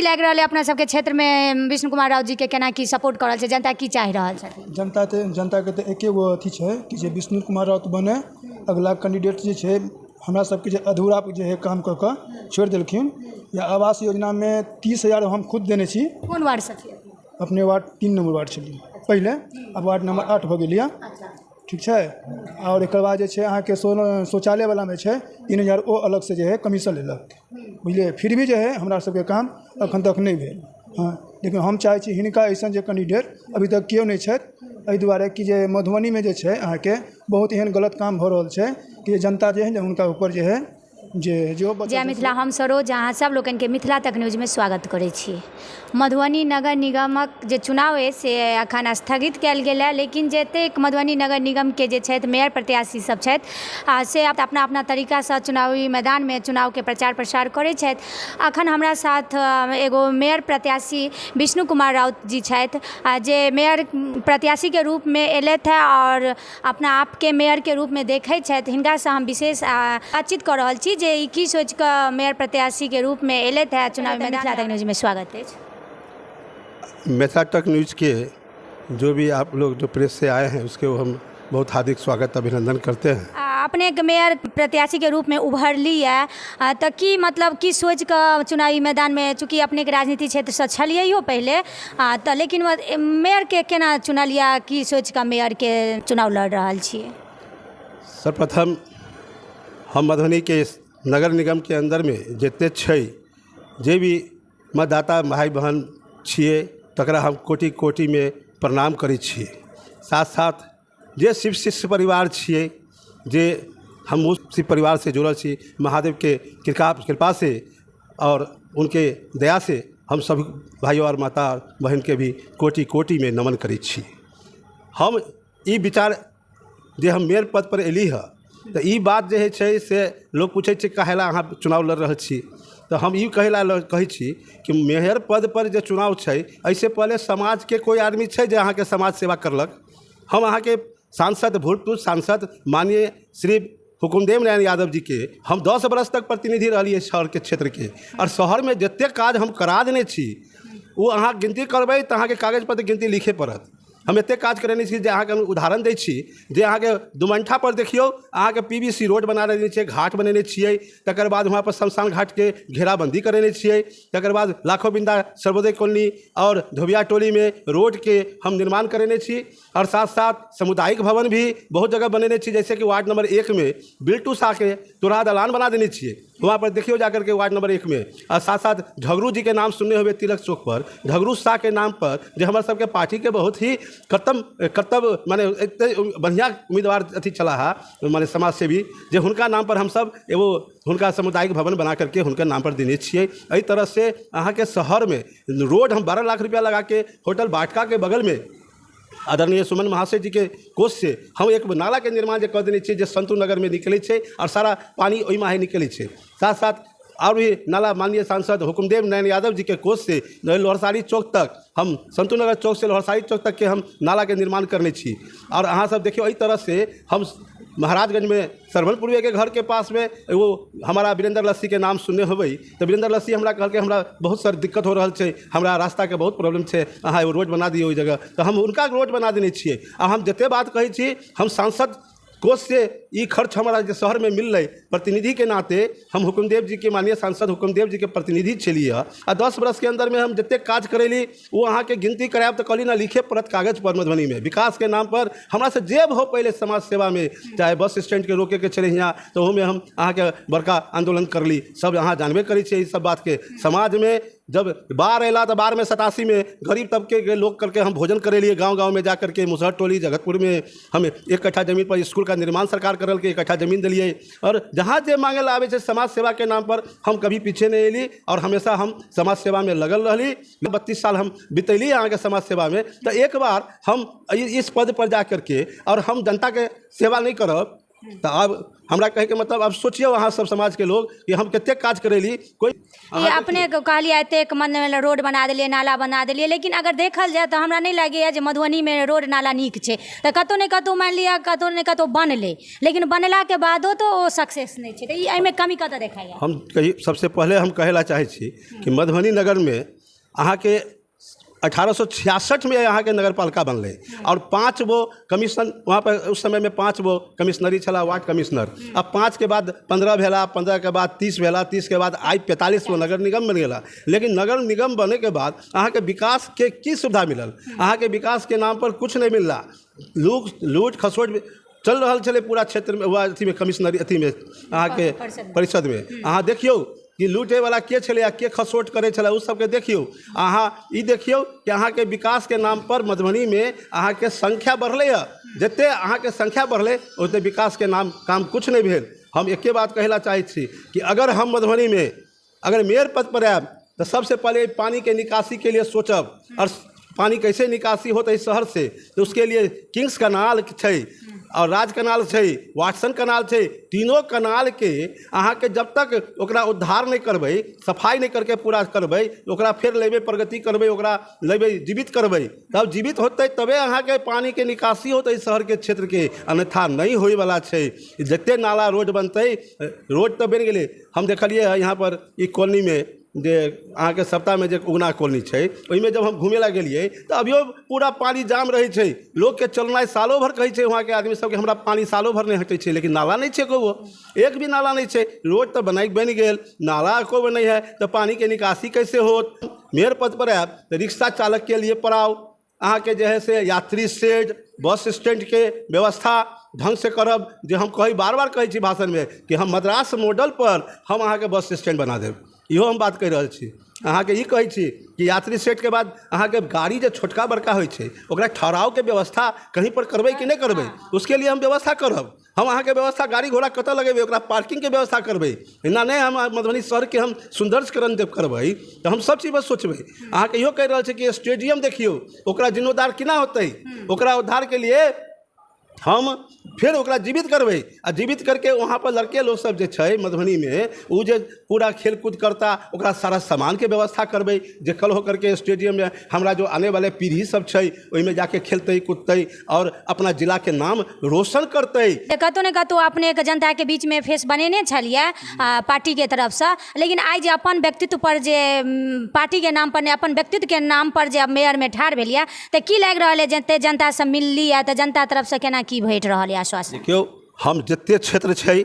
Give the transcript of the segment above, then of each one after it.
लागि रहल है अपना सबके क्षेत्र में विष्णु कुमार राउत जी के केना की सपोर्ट कर रहल छै, जनता की चाहि रहल छथिन? जनता के तो एके गो अथी है कि जे विष्णु कुमार राउत बने। अगला कैंडिडेट जे है हमरा सबके जे अधूरा जे है काम कऽ के छोड़ देलखिन। या आवास योजना में 30,000 हम खुद देने छी। कोन वार्ड से छियै? अपने वार्ड 3 नंबर वार्ड छलियै पहले, अब वार्ड नंबर 8 भऽ गेलियै। ठीक है। और एक बाद जे अहाँ के शौचालय वाला में 3,000 ओ अलग से जो है कमीशन लेलक, बुझलिए। फिर भी जो है हमरा सबके काम अखन तक नहीं भेल। हाँ, लेकिन हम चाहे छी हिनका ऐसा जे कैंडिडेट अभी तक केओ नहीं छथि, एहि दुआरे कि जे मधुबनी में जे है अहाँ के बहुत एहन गलत काम भऽ रहल छै कि जनता जे है उनका ऊपर जो है जय मिथिला, हम सरोज अहाँ सब लोगन के मिथिला तक न्यूज में स्वागत करै छी। मधुबनी नगर निगमक जे चुनाव है से अखन स्थगित कयल गेल है, लेकिन जतेक मधुबनी नगर निगम के जे छथि मेयर प्रत्याशी सब छथि से अपना अपना तरीका से चुनावी मैदान में चुनाव के प्रचार प्रसार करै छथि। अखन हमरा साथ एगो मेयर प्रत्याशी विष्णु कुमार राउत जी छथि, जे मेयर प्रत्याशी के रूप में एलथि है और अपना आप के मेयर के रूप में देखै छथि। हिनका से हम विशेष बातचीत कऽ रहल छी जे की सोच कऽ मेयर प्रत्याशी के रूप में एलथि है चुनावी मैदान। मिथिला तक न्यूज में स्वागत है। मिथिला तक न्यूज के जो भी आप लोग जो प्रेस से आए हैं उसके हम बहुत हार्दिक स्वागत अभिनंदन करते हैं। अपने के मेयर प्रत्याशी के रूप में उभरली है तो की मतलब की सोच कर चुनावी मैदान में, चूँकि अपने के राजनीति क्षेत्र से छलिए पहले तो, लेकिन मेयर के केना चुनलिया, की सोच कर मेयर के चुनाव लड़ रहा छिए? सर्वप्रथम हम मधुबनी के नगर निगम के अंदर में जते जे भी मतदाता भाई बहन छिए तकरा हम कोटि कोटि में प्रणाम करै छिए। साथ साथ जे शिव शिष्य परिवार छिए, जे हम उस परिवार से जुड़ल छी, महादेव के कृपा से और उनके दया से हम सभी भाइयों और माता बहन के भी कोटि कोटि में नमन करै छी। हम ई विचार जे हम मेयर पद पर एली है तो ई बात जे है से लोग पूछे छै काहेला अहाँ चुनाव लड़ रहे छी, तो हम ई कहेला कहै छी कि मेयर पद पर जो चुनाव है ऐसे पहले समाज के कोई आदमी है जो अहाँ के समाज सेवा करलक। हम अहाँ के सांसद, भूतपूर्व सांसद माननीय श्री हुकुमदेव नारायण यादव जी के हम 10 बरस तक प्रतिनिधि रहिए शहर के क्षेत्र के, और शहर में जते काज हम करा देने छी वो अहाँ गिनती करबै तो अहाँ के कागज पर गिनती लिखे पड़त। हम एते काज करेने छी जे अहाँ के उदाहरण दै छी, जे अहाँ के दुमंठा पर देखियो अहाँ के PVC रोड बना देने छियै, घाट बनेने छियै, तकर बाद वहाँ पर शमशान घाट के घेराबंदी करेने छियै, तकर बाद लाखों बिंदा सर्वोदय कॉलोनी और धोबिया टोली में रोड के हम निर्माण करेने छी, और साथ साथ सामुदायिक भवन भी बहुत जगह बनेने छी। जैसे कि वार्ड नंबर 1 में बिल्टू शाह के तुरा दलान बना देने छियै, वहाँ पर देखियो जाकर के वार्ड नंबर 1 में। और साथ साथ झगरू जी के नाम सुनने हुए तिलक चौक पर झगरू शाह के नाम पर जो हमारे सबके पार्टी के बहुत ही कर्तव्य माने बढ़िया उम्मीदवार अथी चला है माने समाज सेवी, जो उनका नाम पर हम सब एगो उनका सामुदायिक भवन बना करके उनके नाम पर देने छिए। एहि तरह से अहाँ के शहर में रोड हम 12 लाख रुपया लगा के होटल बाटका के बगल में आदरणीय सुमन महाशय जी के कोष से हम एक नाला के निर्माण कर देने छिए, जो संतू नगर में निकले छे और सारा पानी ओहि में निकले छे। साथ साथ और भी नाला माननीय सांसद हुकुमदेव नारायण यादव जी के कोष से लोहरसारी चौक तक हम संतू नगर चौक से लोहरसारी चौक तक के हम नाला के निर्माण करने छी। और अहाँ सब देखियो, इस तरह से हम महाराजगंज में सरवनपुर के घर के पास में वो हमारा वीरेंद्र लस्सी के नाम सुनने होबै, तो वीरेंद्र लस्सी हमरा कहलकै हमरा बहुत सारी दिक्कत हो रहा है, हमरा रास्ता के बहुत प्रॉब्लम है, अहाँ एगो रोड बना दिए ओहि जगह, तो हम उनका रोड बना देने छिए। और हम जते बात कहै छी, हम सांसद कोष से ये खर्च हमारा जो शहर में मिल रही प्रतिनिधि के नाते हम हुकुमदेव जी के माननीय सांसद हुकुमदेव जी के प्रतिनिधि छलिए। और 10 बरस के अंदर में हम जितने काज करेली वो अहाँ के गिनती करायब तो कहली ना लिखे पड़त कागज पर। मधुबनी में विकास के नाम पर हमरा से जे हो पहले समाज सेवा में, चाहे बस स्टैंड के रोके के चले यहाँ तो वो में हम अहाँ के बड़का आंदोलन करली, सब अहाँ जानबे करी छे। सब बात के समाज में जब बाढ़ अला तो बाढ़ में 87 में गरीब तबके के लोग करके हम भोजन करे लिए गांव-गांव में जा करके मुसहर टोली जगतपुर में हम 1 कट्ठा जमीन पर स्कूल का निर्माण सरकार करल के 1 कट्ठा जमीन दिलिए। और जहाँ जे मांगे ला आवे समाज सेवा के नाम पर हम कभी पीछे नहीं एली और हमेशा हम समाज सेवा में लगल रही। 32 साल हम बितैली यहाँ के समाज सेवा में, तो एक बार हम इस पद पर जा करके और हम जनता के सेवा नहीं करब तो अब हमरा कहे के मतलब अब सोचिए वहाँ सब समाज के लोग कि हम कितने काज करेली। कोई ये अपने कहलिए एतेक मन में रोड बना दिलिए, नाला बना दिलिए, लेकिन अगर देखल जाए तो हमरा नहीं लगे जे मधुबनी में रोड नाला नीक छे, तो कतौ ने कतौ मान लिया कतौ ने कतौ बनले, लेकिन बनला के बादो तो वो सक्सेस नहीं छे, तो एमे कमी कतौ देखाइए। हम कही सबसे पहले हम कहेला चाहे छी कि मधुबनी नगर में अहाँ के 1866 में यहाँ के नगर पालिका बनले और 5 गो कमिश्नर वहाँ पर उस समय में 5 गो कमिश्नरी चला वार्ड कमिश्नर। अब 5 के बाद 15 भेला, 15 के बाद 30 भेला, 30 के बाद आई 45 गो नगर निगम बन गया। लेकिन नगर निगम बने के बाद अहाँ के विकास के की सुविधा मिलल? अहाँ के विकास के नाम पर कुछ नहीं मिल रहा। लूट खसोट चल रहा चले पूरा क्षेत्र में, हुआ अथी में कमिश्नरी अथी में अहाँ के परिषद में। अहाँ देखियो कि लूटे वाला के छले आ के खसोट करे छले, उस सबके देखियो। अहाँ ई देखियो कि अहाँ के विकास के नाम पर मधुबनी में अहाँ के संख्या बढ़ले है। जते अहाँ के संख्या बढ़ले ओते विकास के नाम काम कुछ नहीं भेल। हम एके बात कहला चाहे छी कि अगर हम मधुबनी में अगर मेयर पद पर आएब तो सबसे पहले पानी के निकासी के लिए सोचब। और पानी कैसे निकासी होता है शहर से, तो उसके लिए किंग्स कनाल है और राज कनाल है, वाटसन कनाल है। तीनों कनाल के अहाँ के जब तक ओकरा उद्धार नहीं करबै, सफाई नहीं करके पूरा करबै, ओकरा फिर लेबै प्रगति करबै, ओकरा लेबै जीवित करबै, तब जीवित होते तबे अहाँ के पानी के निकासी होते शहर के क्षेत्र के। अन्यथा नहीं होय वाला है। जते नाला रोड बनते, रोड तो बन गए। हम देखलिए यहाँ पर ई कॉलोनी में जे अहाँ के सप्ताह में जे उगना कॉलोनी है, ओहिमे जब हम घूमे ला गेलिए तो अभियो पूरा पानी जाम रहे छै। लोग के चलना सालों भर कहै छै, वहाँ के आदमी सबके हमरा पानी सालों भर नहीं हटे छै, लेकिन नाला नहीं है को, एक भी नाला नहीं है। रोड तो बन गेल, नाला को नहीं है, तो पानी के निकासी कैसे होत? मेयर पद पर आएब तो रिक्शा चालक के लिए पड़ाव, अहाँ के जो है से यात्री शेड, बस स्टैंड के व्यवस्था ढंग से करब। जो हम कही बार बार कहै छी भाषण में कि हम मद्रास मॉडल पर हम अहाँ के बस स्टैंड बना देब, इहो हम बात कह रहा छी। अहाँ के ई कहै छी कि यात्री सेट के बाद अहाँ के गाड़ी जो छोटका बड़का होइ छै ओकरा ठहराव के व्यवस्था कहीं पर करबै कि नहीं करबै, उसके लिए हम व्यवस्था करब। हम अहाँ के व्यवस्था गाड़ी घोड़ा कतऽ लगेबै, ओकरा पार्किंग के व्यवस्था करबै। एना नहीं हम मधुबनी शहर के हम सुंदरीकरण देव करबै, तो हम सब चीज बस सोचबै। अहाँ के इहो कह रहल छै कि स्टेडियम देखियो, ओकरा जीर्णोद्धार केना होतै, ओकरा उद्धार के लिए हम फिर ओकरा जीवित करबै। आ जीवित करके वहाँ पर लड़के लोग सब जे छै मधुबनी में, वो जे पूरा खेल कूद करता, ओकरा सारा सामान के व्यवस्था करबै। जे कल होकर के स्टेडियम में हमरा जो आने वाले पीढ़ी सब छै ओहिमे जाके खेलते कूदते और अपना जिला के नाम रोशन करते। कतौ ने कतौ अपने के जनता के बीच में फेस बनेने छलिए पार्टी के तरफ से, लेकिन आई जे अपन व्यक्तित्व पर जे पार्टी के नाम पर ने अपन व्यक्तित्व के नाम पर जे मेयर में ठाढ़ भेलिए, तो की लाग रहा है जते जनता से मिलली है, तो जनता तरफ से केना की भेट रहा है आश्वासन? देखियो हम जते क्षेत्र छै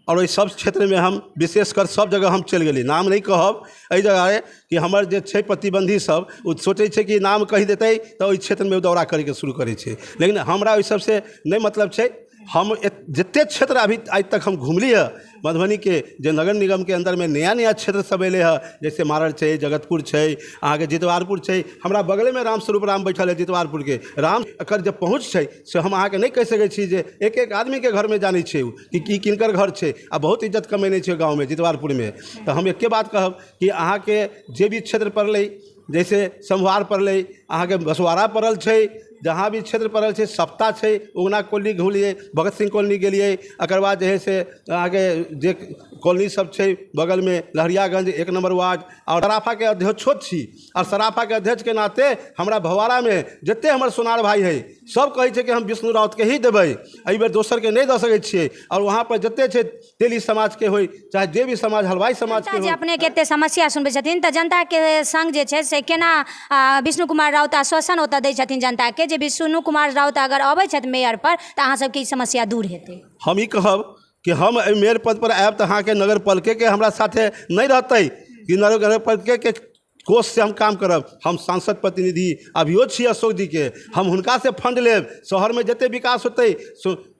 और ओहि सब क्षेत्र में हम विशेषकर सब जगह हम चल गेली। नाम नहीं कहब एहि जगह है कि हमर जे छै प्रतिबंधी सब ओ सोचे छै कि नाम कहि देते तो ओहि क्षेत्र में दौरा करे के शुरू करे छै, लेकिन हमरा ओहि सबसे नहीं मतलब छै। हम जिते क्षेत्र अभी आज तक हम घूमली है मधुबनी के जो नगर निगम के अंदर में नया नया क्षेत्र सब अले है, जैसे मारड़ है, जगतपुर है, अहाँ के जितवारपुर है। हमरा बगले में रामस्वरूप राम बैठल है जितवारपुर के राम। एकर जब पहुँच है से हम अहाँ के नहीं कह सकै छी जे एक एक आदमी के घर में जाने छै कि किनकर घर है, आ बहुत इज्जत कमेने छै गाँव में जितवारपुर में। तो हम एके बात कहब कि अहाँ के जे भी क्षेत्र पड़ल, जैसे समवार पड़ल, अहाँ के बसवाड़ा पड़ल है, जहाँ भी क्षेत्र पड़ल है, सप्ताह है, उगना कॉलोनी घूमलिए, भगत सिंह कॉलोनी गेलिए। अकर बाद जे है से आगे जे कॉलोनी सब है बगल में लहरियागंज 1 नंबर वार्ड, और सराफा के अध्यक्षो छी। और सराफा के अध्यक्ष के नाते हमरा भवाड़ा में जते हमर सोनार भाई है सब कहै छै कि हम विष्णु राउत के ही देबै, एहि बेर दोसर के नहीं दऽ सकै छियै। और वहाँ पर जते छै तेली समाज के होय चाहे जे भी समाज हलवाई समाज के होय, अपने के एते समस्या सुनबै छथिन तऽ जनता के संग जे छै से केना विष्णु कुमार राउत आश्वासन ओतऽ दै छथिन जनता के जे विष्णु कुमार राउत अगर अबै छथि मेयर पर तऽ अहाँ सबके ई समस्या दूर हेतै? हम ई कहब कि हम मेयर पद पर आयब तऽ अहाँ के नगर पालिका के हमरा साथे नहीं रहतै कि नगर पालिका के कोष से हम काम करब। हम सांसद प्रतिनिधि अभियो छी अशोक जी के, हम हुनका से फंड लेब। शहर में जते विकास होते,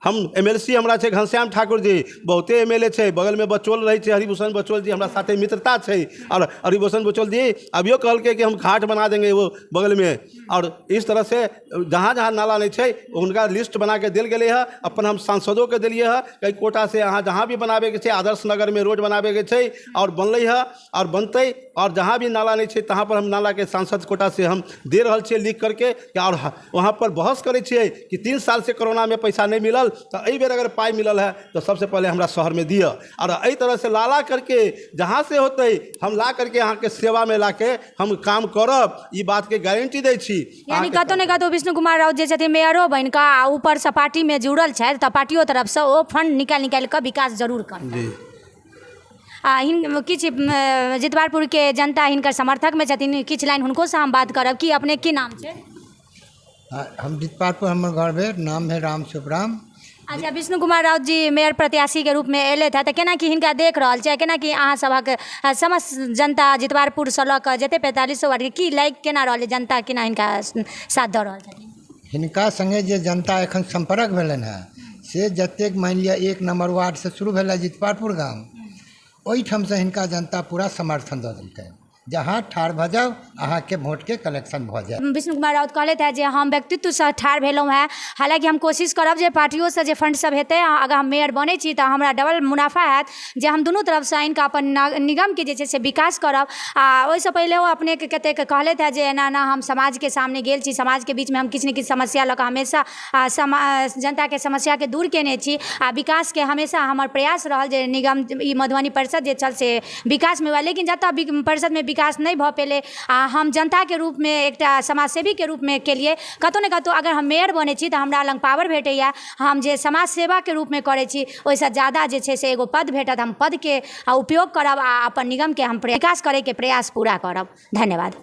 हम MLC हमरा छै घनश्याम ठाकुर जी, बहुते MLA छै, बगल में बचौल रहे छै हरिभूषण बचौल जी, हमरा साथे मित्रता छै। और हरिभूषण बचौल जी अभियो कहल के कि हम घाट बना देंगे वो बगल में। और इस तरह से जहाँ जहाँ नाला नहीं छै उनका लिस्ट बना के दिल गए है, अपन हम सांसदों के दिलिए है। कई कोटा से अहाँ जहाँ भी बनाबे के छै, आदर्श नगर में रोड बनाबे के छै और बनल है और बनते। और जहाँ भी नाला नहीं छै तहाँ पर हम नाला के सांसद कोटा से हम दे रहल छियै लिख करके। और वहाँ पर बहस करे छियै कि 3 साल से कोरोना में पैसा नहीं मिलल, तो एहि बेर अगर पाई मिलल है तो सबसे पहले हमरा शहर में दिया। और एहि तरह से लाला करके जहाँ से होते हम ला करके अहाँ के सेवा में ला के हम काम करब, ई बात के गारंटी दै छी। यानी कतौ ने कतौ विष्णु कुमार राउत जे छथिन मेयरो बन कऽ ऊपर से पार्टी में जुड़ल छथि, तऽ पार्टियों तरफ से ओ फंड निकाल के विकास जरूर करतै। किछु जितवारपुरके जनता हिनकर समर्थकमे छथिन, किछु लाइन हुनकोसँ हम बात करब। कि अपने की नाम छै? हम जितवारपुर, हमर घर भेल, नाम है राम शुभराम। अच्छा, विष्णु कुमार राउत जी मेयर प्रत्याशी के रूप में एले थे, तो केना कि हिनका देख रहल छै, केना कि अहाँ सभक समस्त जनता जितवारपुरसँ लऽ कऽ जते 4500 वार्ड की लाइक केना रहल जनता, केना हिनका साथ दऽ रहल छथिन? हिनका संगे जे जनता एखन संपर्क भेलनि हैं से जतेक मानि लिअ 1 नंबर वार्ड से शुरू भेल जितवारपुर गाम, ओहिठामसँ हिनका जनता पूरा समर्थन दऽ देलकै। जहाँ ठाढ़ भऽ जाउ अहाँके वोटके कलेक्शन भऽ जाए। विष्णु कुमार राउत कहले थे जे हम व्यक्तित्वसँ ठाढ़ भेलहुँ हैं, हालांकि हम कोशिश करब जे पार्टियोसँ जे फंड सब हेतै, अगर हम मेयर बनै छी तऽ हमरा डबल मुनाफा हैत, जे हम दुनू तरफसँ आनि कऽ अपन निगमके जे छै से विकास करब। आ ओहिसँ पहिले ओ अपनेके कतेक कहले थे जे एना एना हम समाजके सामने गेल छी, समाजके बीचमे हम किछु ने किछु समस्या लऽ कऽ हमेशा जनताके समस्याके दूर केने छी, आ विकासके हमेशा हमर प्रयास रहल जे निगम ई मधुबनी परिषद जे छल से विकासमे हुए। लेकिन जतऽ परिषदमे विकास नहीं भऽ पेले, हम जनता के रूप में एकटा समाजसेवी के रूप में केलिए। कतौ ने कतौ अगर हम मेयर बने छी तऽ हमरा लग पावर भेटैया, हम जे समाज सेवा के रूप में करे छी ओहिसँ ज़्यादा जे छै से एगो पद भेटत, हम पद के उपयोग करब आ अपन निगम के हम विकास करे के प्रयास पूरा करब। धन्यवाद।